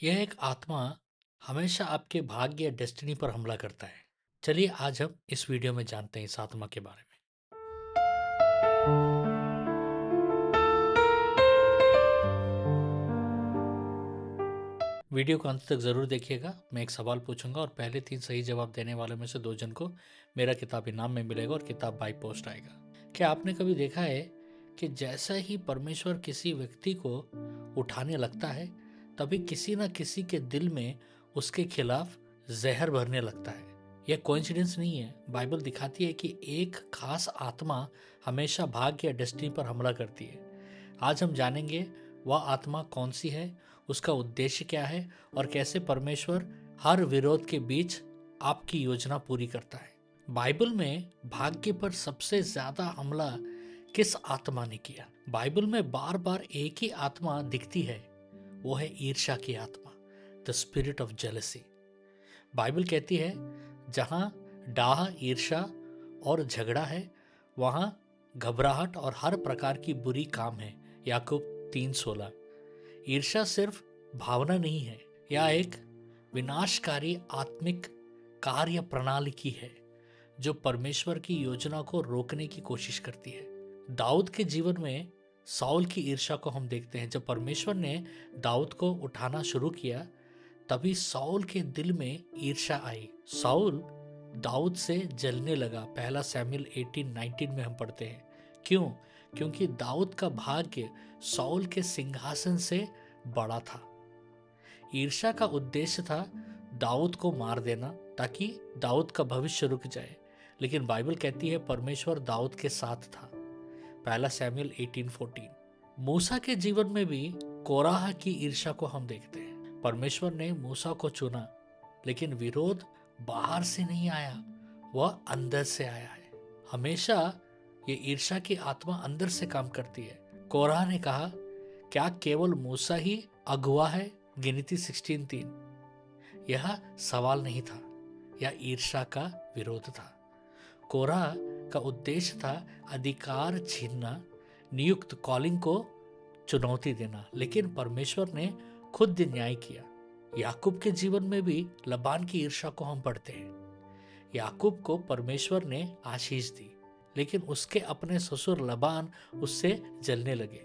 यह एक आत्मा हमेशा आपके भाग्य या डेस्टिनी पर हमला करता है। चलिए आज हम इस वीडियो में जानते हैं इस आत्मा के बारे में। वीडियो को अंत तक जरूर देखिएगा। मैं एक सवाल पूछूंगा और पहले 3 सही जवाब देने वालों में से 2 जन को मेरा किताब इनाम में मिलेगा और किताब बाई पोस्ट आएगा। क्या आपने कभी देखा है कि जैसा ही परमेश्वर किसी व्यक्ति को उठाने लगता है, तभी किसी न किसी के दिल में उसके खिलाफ जहर भरने लगता है। यह कोइंसिडेंस नहीं है। बाइबल दिखाती है कि एक खास आत्मा हमेशा भाग्य या डेस्टिनी पर हमला करती है। आज हम जानेंगे वह आत्मा कौन सी है, उसका उद्देश्य क्या है और कैसे परमेश्वर हर विरोध के बीच आपकी योजना पूरी करता है। बाइबल में भाग्य पर सबसे ज्यादा हमला किस आत्मा ने किया? बाइबल में बार बार एक ही आत्मा दिखती है, वो है ईर्ष्या की आत्मा, the spirit of jealousy. Bible कहती है जहां डाह, ईर्ष्या और झगड़ा है, वहां घबराहट और हर प्रकार की बुरी काम है। याकूब 3:16। ईर्ष्या सिर्फ भावना नहीं है, यह एक विनाशकारी आत्मिक कार्य प्रणाली की है जो परमेश्वर की योजना को रोकने की कोशिश करती है। दाऊद के जीवन में साउल की ईर्ष्या को हम देखते हैं। जब परमेश्वर ने दाऊद को उठाना शुरू किया, तभी साउल के दिल में ईर्ष्या आई। साउल दाऊद से जलने लगा। पहला सैमुएल 18:19 में हम पढ़ते हैं। क्यों? क्योंकि दाऊद का भाग्य साउल के सिंहासन से बड़ा था। ईर्ष्या का उद्देश्य था दाऊद को मार देना ताकि दाऊद का भविष्य रुक जाए, लेकिन बाइबल कहती है परमेश्वर दाऊद के साथ था। पहला सैमुएल 18:14। मूसा के जीवन में भी कोराह की ईर्ष्या को हम देखते हैं। परमेश्वर ने मूसा को चुना, लेकिन विरोध बाहर से नहीं आया, वह अंदर से आया है। हमेशा ये ईर्ष्या की आत्मा अंदर से काम करती है। कोराह ने कहा, क्या केवल मूसा ही अगुवा है? गिनती 16:3। यह सवाल नहीं था, यह ईर्ष्या का विरोध था। कोराह का उद्देश्य था अधिकार छीनना, नियुक्त कॉलिंग को चुनौती देना, लेकिन परमेश्वर ने खुद न्याय किया। याकूब के जीवन में भी लबान की ईर्ष्या को हम पढ़ते हैं। याकूब को परमेश्वर ने आशीष दी, लेकिन उसके अपने ससुर लबान उससे जलने लगे।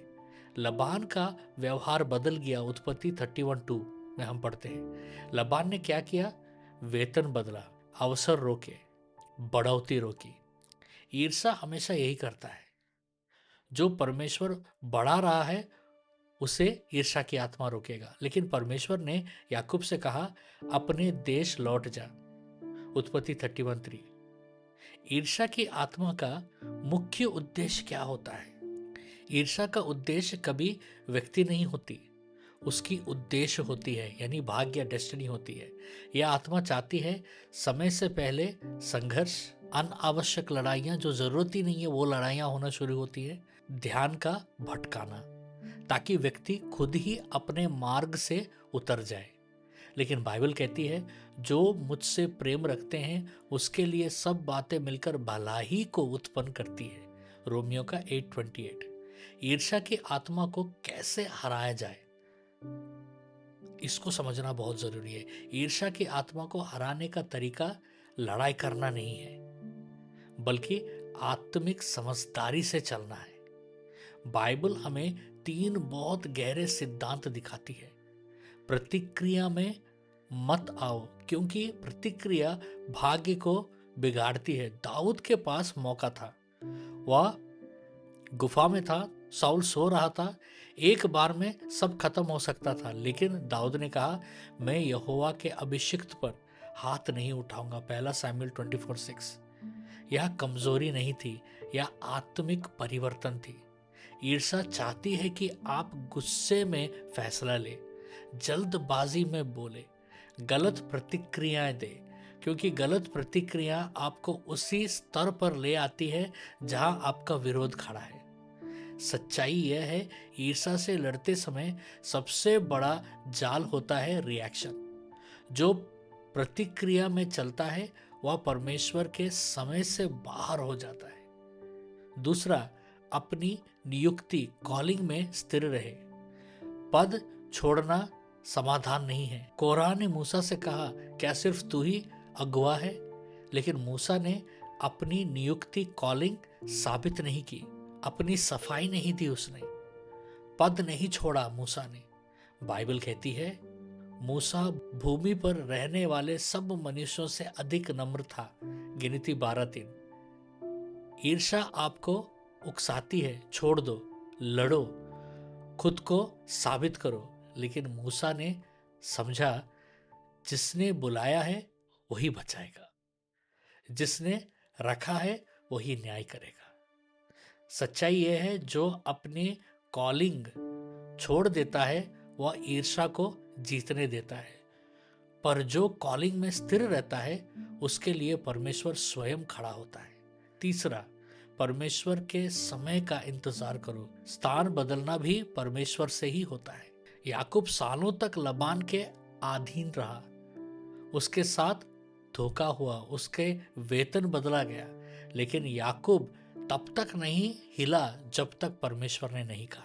लबान का व्यवहार बदल गया। उत्पत्ति 31:2 में हम पढ़ते हैं। लबान ने क्या किया? वेतन बदला, अवसर रोके, बढ़ोतरी रोकी। ईर्ष्या हमेशा यही करता है। जो परमेश्वर बढ़ा रहा है उसे ईर्ष्या की आत्मा रोकेगा, लेकिन परमेश्वर ने याकूब से कहा, अपने देश लौट जा। उत्पत्ति 31:3। ईर्ष्या की आत्मा का मुख्य उद्देश्य क्या होता है? ईर्ष्या का उद्देश्य कभी व्यक्ति नहीं होती, उसकी उद्देश्य होती है, यानी भाग्य या डेस्टिनी होती है। यह आत्मा चाहती है समय से पहले संघर्ष, अनावश्यक लड़ाइयां जो जरूरत ही नहीं है वो लड़ाइयां होना शुरू होती है, ध्यान का भटकाना, ताकि व्यक्ति खुद ही अपने मार्ग से उतर जाए। लेकिन बाइबल कहती है जो मुझसे प्रेम रखते हैं उसके लिए सब बातें मिलकर भलाई को उत्पन्न करती है। रोमियो का 8:28। ईर्ष्या की आत्मा को कैसे हराया जाए, इसको समझना बहुत जरूरी है। ईर्ष्या की आत्मा को हराने का तरीका लड़ाई करना नहीं है, बल्कि आत्मिक समझदारी से चलना है। बाइबल हमें 3 बहुत गहरे सिद्धांत दिखाती है। प्रतिक्रिया में मत आओ, क्योंकि प्रतिक्रिया भाग्य को बिगाड़ती है। दाऊद के पास मौका था, वह गुफा में था, साउल सो रहा था, एक बार में सब खत्म हो सकता था, लेकिन दाऊद ने कहा, मैं यहोवा के अभिषिक्त पर हाथ नहीं उठाऊंगा। पहला सैमुएल 24:6। यह कमजोरी नहीं थी, यह आत्मिक परिवर्तन थी। ईर्ष्या चाहती है कि आप गुस्से में फैसला ले, जल्दबाजी में बोले, गलत प्रतिक्रियाएं दे, क्योंकि गलत प्रतिक्रिया आपको उसी स्तर पर ले आती है जहां आपका विरोध खड़ा है। सच्चाई यह है, ईर्ष्या से लड़ते समय सबसे बड़ा जाल होता है रिएक्शन। जो प्रतिक्रिया में चलता है वह परमेश्वर के समय से बाहर हो जाता है। दूसरा, अपनी नियुक्ति, कॉलिंग में स्थिर रहे। पद छोड़ना समाधान नहीं है। कोरह ने मूसा से कहा, क्या सिर्फ तू ही अगुवा है? लेकिन मूसा ने अपनी नियुक्ति कॉलिंग साबित नहीं की, अपनी सफाई नहीं दी उसने, पद नहीं छोड़ा मूसा ने। बाइबल कहती है मूसा भूमि पर रहने वाले सब मनुष्यों से अधिक नम्र था। गिनती 12:3। ईर्ष्या आपको उकसाती है, छोड़ दो, लड़ो, खुद को साबित करो। लेकिन मूसा ने समझा, जिसने बुलाया है वही बचाएगा, जिसने रखा है वही न्याय करेगा। सच्चाई यह है, जो अपने कॉलिंग छोड़ देता है वह ईर्ष्या को जीतने देता है, पर जो कॉलिंग में स्थिर रहता है उसके लिए परमेश्वर स्वयं खड़ा होता है। तीसरा, परमेश्वर के समय का इंतजार करो। स्थान बदलना भी परमेश्वर से ही होता है। याकूब सालों तक लबान के अधीन रहा, उसके साथ धोखा हुआ, उसके वेतन बदला गया, लेकिन याकूब तब तक नहीं हिला जब तक परमेश्वर ने नहीं कहा,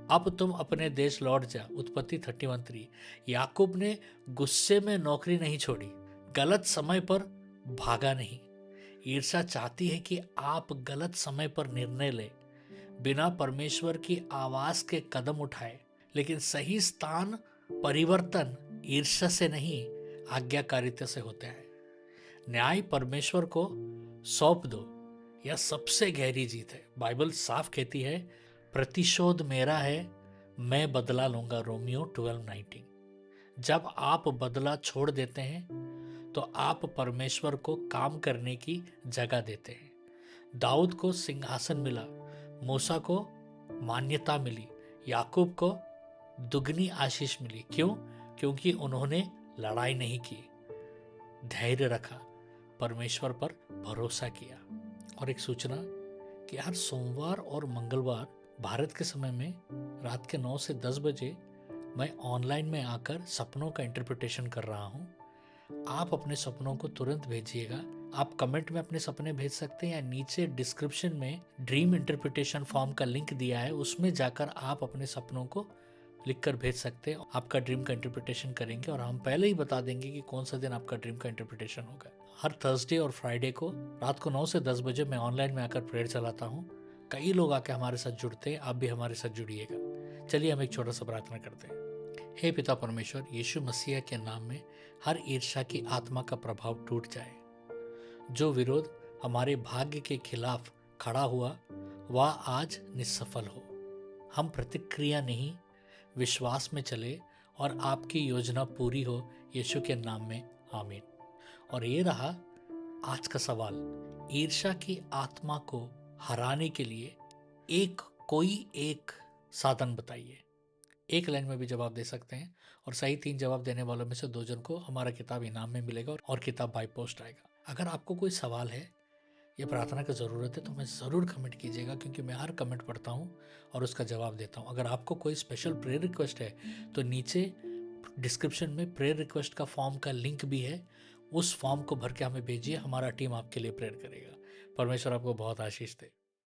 अब तुम अपने देश लौट जा। उत्पत्ति 31:3। याकूब ने गुस्से में नौकरी नहीं छोड़ी, गलत समय पर भागा नहीं। ईर्ष्या चाहती है कि आप गलत समय पर निर्णय ले, बिना परमेश्वर की आवाज के कदम उठाए। लेकिन सही स्थान परिवर्तन ईर्ष्या से नहीं, आज्ञाकारिता से होता है। न्याय परमेश्वर को सौंप दो, यह सबसे गहरी जीत है। बाइबल साफ कहती है, प्रतिशोध मेरा है, मैं बदला लूंगा। रोमियो 12:19। जब आप बदला छोड़ देते हैं तो आप परमेश्वर को काम करने की जगह देते हैं। दाऊद को सिंहासन मिला, मूसा को मान्यता मिली, याकूब को दुगनी आशीष मिली। क्यों? क्योंकि उन्होंने लड़ाई नहीं की, धैर्य रखा, परमेश्वर पर भरोसा किया। और एक सूचना कि हर सोमवार और मंगलवार भारत के समय में रात के 9 से 10 बजे मैं ऑनलाइन में आकर सपनों का इंटरप्रिटेशन कर रहा हूँ। आप अपने सपनों को तुरंत भेजिएगा। आप कमेंट में अपने सपने भेज सकते हैं, या नीचे डिस्क्रिप्शन में ड्रीम इंटरप्रिटेशन फॉर्म का लिंक दिया है, उसमें जाकर आप अपने सपनों को लिखकर भेज सकते हैं। आपका ड्रीम का इंटरप्रिटेशन करेंगे और हम पहले ही बता देंगे कि कौन सा दिन आपका ड्रीम का इंटरप्रिटेशन होगा। हर थर्सडे और फ्राइडे को रात को 9 से 10 बजे मैं ऑनलाइन में आकर प्रेयर चलाता हूँ। कई लोग आके हमारे साथ जुड़ते हैं, आप भी हमारे साथ जुड़िएगा। चलिए हम एक छोटा सा प्रार्थना करते हैं। हे पिता परमेश्वर, यीशु मसीह के नाम में हर ईर्ष्या की आत्मा का प्रभाव टूट जाए। जो विरोध हमारे भाग्य के खिलाफ खड़ा हुआ वह आज निसफल हो। हम प्रतिक्रिया नहीं, विश्वास में चले और आपकी योजना पूरी हो, यीशु के नाम में, आमीन। और ये रहा आज का सवाल, ईर्ष्या की आत्मा को हराने के लिए कोई एक साधन बताइए। एक लाइन में भी जवाब दे सकते हैं, और सही 3 जवाब देने वालों में से 2 जन को हमारा किताब इनाम में मिलेगा और किताब बाय पोस्ट आएगा। अगर आपको कोई सवाल है या प्रार्थना की ज़रूरत है तो मैं ज़रूर कमेंट कीजिएगा, क्योंकि मैं हर कमेंट पढ़ता हूँ और उसका जवाब देता हूँ। अगर आपको कोई स्पेशल प्रेयर रिक्वेस्ट है तो नीचे डिस्क्रिप्शन में प्रेयर रिक्वेस्ट का फॉर्म का लिंक भी है, उस फॉर्म को भर के हमें भेजिए, हमारा टीम आपके लिए प्रेयर करेगा। परमेश्वर आपको बहुत आशीष दे।